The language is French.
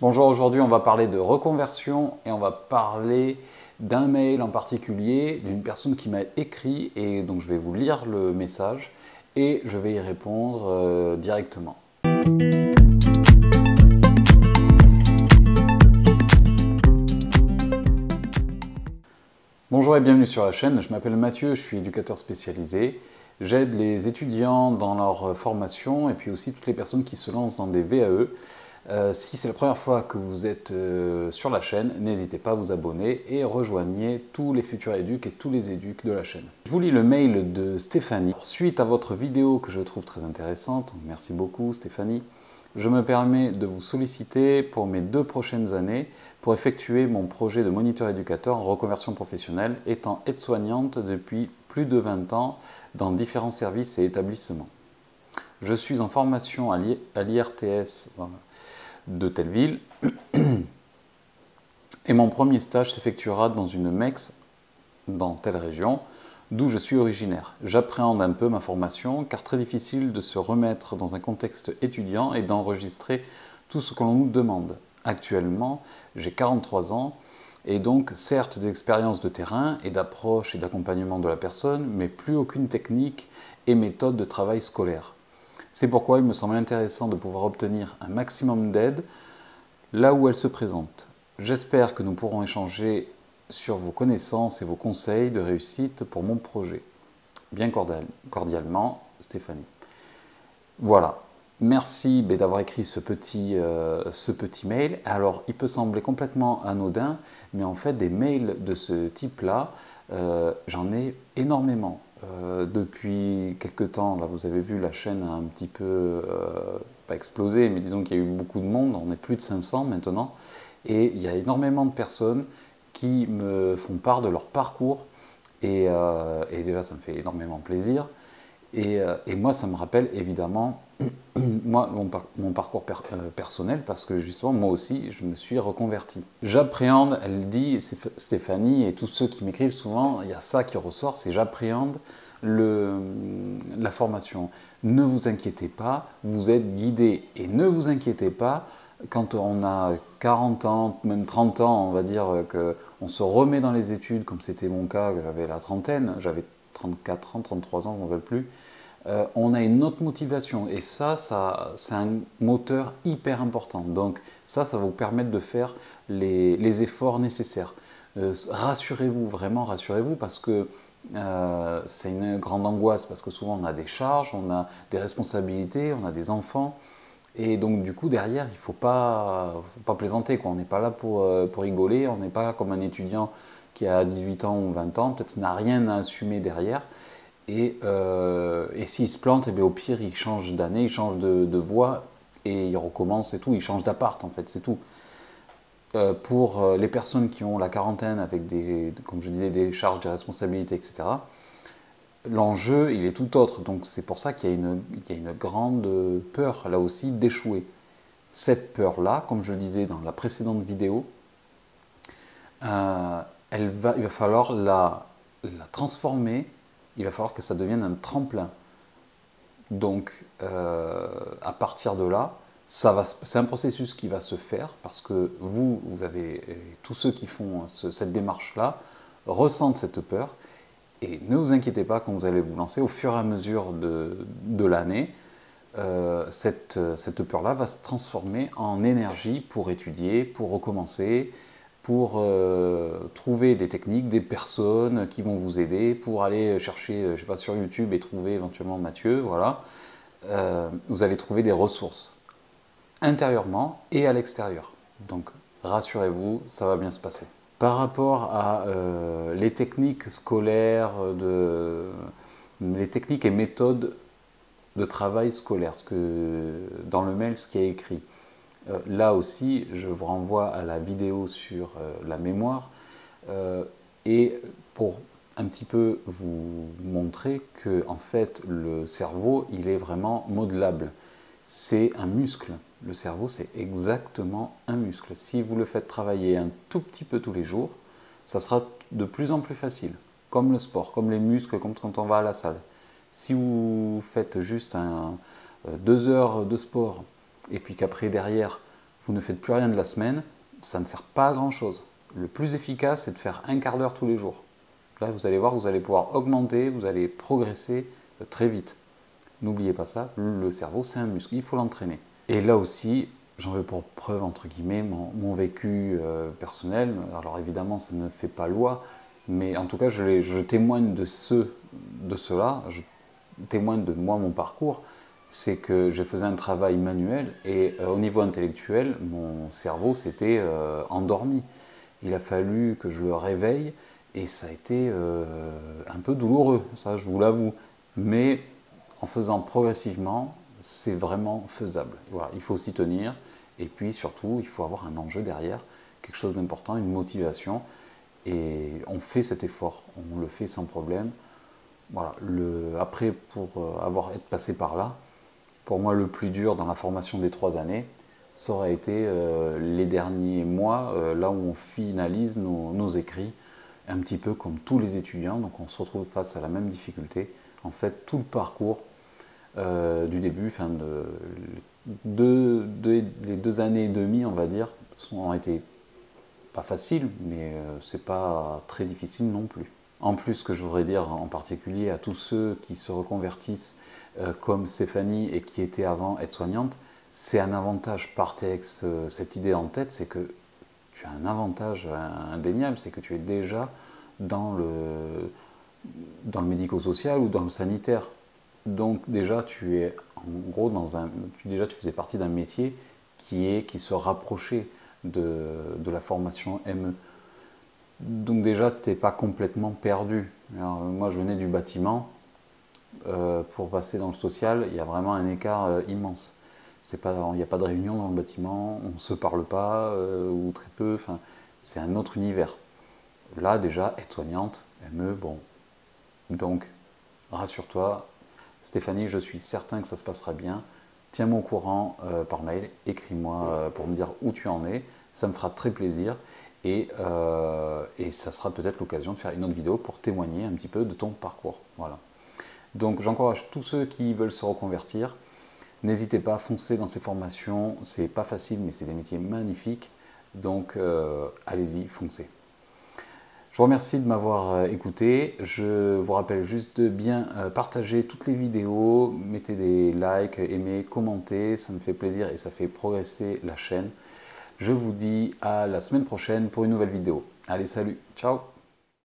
Bonjour, aujourd'hui on va parler de reconversion et on va parler d'un mail en particulier d'une personne qui m'a écrit et donc je vais vous lire le message et je vais y répondre directement. Bonjour et bienvenue sur la chaîne, je m'appelle Mathieu, je suis éducateur spécialisé. J'aide les étudiants dans leur formation et puis aussi toutes les personnes qui se lancent dans des VAE. Si c'est la première fois que vous êtes sur la chaîne, n'hésitez pas à vous abonner et rejoignez tous les futurs éducs et tous les éducs de la chaîne. Je vous lis le mail de Stéphanie. Suite à votre vidéo que je trouve très intéressante, merci beaucoup Stéphanie, je me permets de vous solliciter pour mes 2 prochaines années pour effectuer mon projet de moniteur éducateur en reconversion professionnelle, étant aide-soignante depuis plus de 20 ans dans différents services et établissements. Je suis en formation à l'IRTS de telle ville et mon premier stage s'effectuera dans une MEX dans telle région d'où je suis originaire. J'appréhende un peu ma formation car très difficile de se remettre dans un contexte étudiant et d'enregistrer tout ce que l'on nous demande. Actuellement, j'ai 43 ans et donc certes d'expérience de terrain et d'approche et d'accompagnement de la personne, mais plus aucune technique et méthode de travail scolaire. C'est pourquoi il me semble intéressant de pouvoir obtenir un maximum d'aide là où elle se présente. J'espère que nous pourrons échanger sur vos connaissances et vos conseils de réussite pour mon projet. Bien cordialement, Stéphanie. Voilà. Merci d'avoir écrit ce petit mail. Alors, il peut sembler complètement anodin, mais en fait, des mails de ce type-là, j'en ai énormément. Depuis quelques temps, là, vous avez vu, la chaîne a un petit peu, pas explosé, mais disons qu'il y a eu beaucoup de monde, on est plus de 500 maintenant, et il y a énormément de personnes qui me font part de leur parcours, et déjà ça me fait énormément plaisir, et moi ça me rappelle évidemment moi, mon parcours personnel, parce que justement moi aussi je me suis reconverti. J'appréhende, elle dit, Stéphanie, et tous ceux qui m'écrivent souvent, il y a ça qui ressort, c'est j'appréhende la formation. Ne vous inquiétez pas, vous êtes guidé, et ne vous inquiétez pas, quand on a 40 ans, même 30 ans, on va dire qu'on se remet dans les études, comme c'était mon cas, j'avais la trentaine, j'avais 34 ans, 33 ans, on ne veut plus, on a une autre motivation. Et ça c'est un moteur hyper important. Donc ça va vous permettre de faire les efforts nécessaires. Rassurez-vous, vraiment rassurez-vous, parce que c'est une grande angoisse, parce que souvent on a des charges, on a des responsabilités, on a des enfants. Et donc du coup derrière, il ne faut pas plaisanter, quoi. On n'est pas là pour rigoler, on n'est pas comme un étudiant qui a 18 ans ou 20 ans, peut-être n'a rien à assumer derrière. Et s'il se plante, eh bien, au pire, il change d'année, il change de voie et il recommence et tout, il change d'appart en fait, c'est tout. Pour les personnes qui ont la quarantaine avec des, comme je disais, des charges, des responsabilités, etc., l'enjeu, il est tout autre. Donc c'est pour ça qu'il y a une grande peur, là aussi, d'échouer. Cette peur-là, comme je le disais dans la précédente vidéo, il va falloir la transformer, il va falloir que ça devienne un tremplin. Donc, à partir de là, c'est un processus qui va se faire parce que vous avez, tous ceux qui font cette démarche-là, ressentent cette peur. Et ne vous inquiétez pas quand vous allez vous lancer, au fur et à mesure de l'année, cette peur-là va se transformer en énergie pour étudier, pour recommencer, pour trouver des techniques, des personnes qui vont vous aider, pour aller chercher, je sais pas, sur YouTube et trouver éventuellement Mathieu, voilà. Vous allez trouver des ressources intérieurement et à l'extérieur. Donc rassurez-vous, ça va bien se passer. Par rapport à les techniques scolaires, les techniques et méthodes de travail scolaire, dans le mail, ce qui est écrit. Là aussi, je vous renvoie à la vidéo sur la mémoire et pour un petit peu vous montrer que en fait le cerveau il est vraiment modelable. C'est un muscle. Le cerveau c'est exactement un muscle. Si vous le faites travailler un tout petit peu tous les jours, ça sera de plus en plus facile. Comme le sport, comme les muscles, comme quand on va à la salle. Si vous faites juste 2 heures de sport et puis qu'après derrière vous ne faites plus rien de la semaine, ça ne sert pas à grand chose. Le plus efficace, c'est de faire un quart d'heure tous les jours. Là, vous allez voir, vous allez pouvoir augmenter, vous allez progresser très vite. N'oubliez pas ça, le cerveau, c'est un muscle, il faut l'entraîner. Et là aussi, j'en veux pour preuve, entre guillemets, mon vécu personnel. Alors évidemment, ça ne fait pas loi, mais en tout cas, je témoigne de cela, je témoigne de moi, mon parcours. C'est que je faisais un travail manuel et au niveau intellectuel, mon cerveau s'était endormi. Il a fallu que je le réveille et ça a été un peu douloureux, ça je vous l'avoue. Mais en faisant progressivement, c'est vraiment faisable. Voilà, il faut s'y tenir et puis surtout, il faut avoir un enjeu derrière, quelque chose d'important, une motivation. Et on fait cet effort, on le fait sans problème. Voilà, après, pour être passé par là, pour moi, le plus dur dans la formation des 3 années, ça aurait été les derniers mois, là où on finalise nos écrits, un petit peu comme tous les étudiants, donc on se retrouve face à la même difficulté. En fait, tout le parcours du début, les 2 années et demie, on va dire, ont été pas faciles, mais c'est pas très difficile non plus. En plus, ce que je voudrais dire en particulier à tous ceux qui se reconvertissent comme Stéphanie et qui étaient avant aide-soignante, c'est un avantage. Partez avec cette idée en tête, c'est que tu as un avantage indéniable, c'est que tu es déjà dans le médico-social ou dans le sanitaire. Donc déjà, tu es en gros déjà tu faisais partie d'un métier qui se rapprochait de la formation ME. Donc déjà, tu n'es pas complètement perdu. Alors, moi, je venais du bâtiment. Pour passer dans le social, il y a vraiment un écart immense. Il n'y a pas de réunion dans le bâtiment, on ne se parle pas, ou très peu. Enfin, c'est un autre univers. Là, déjà, aide-soignante, ME, bon. Donc, rassure-toi, Stéphanie, je suis certain que ça se passera bien. Tiens-moi au courant par mail, écris-moi pour me dire où tu en es. Ça me fera très plaisir. Et ça sera peut-être l'occasion de faire une autre vidéo pour témoigner un petit peu de ton parcours. Voilà. Donc j'encourage tous ceux qui veulent se reconvertir. N'hésitez pas à foncer dans ces formations. C'est pas facile, mais c'est des métiers magnifiques. Donc allez-y, foncez. Je vous remercie de m'avoir écouté. Je vous rappelle juste de bien partager toutes les vidéos. Mettez des likes, aimez, commentez. Ça me fait plaisir et ça fait progresser la chaîne. Je vous dis à la semaine prochaine pour une nouvelle vidéo. Allez, salut, ciao!